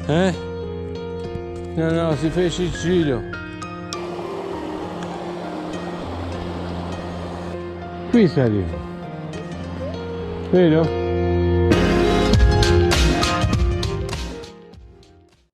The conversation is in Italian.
Eh? No, no, si fece il giro. Qui si arriva. Vero?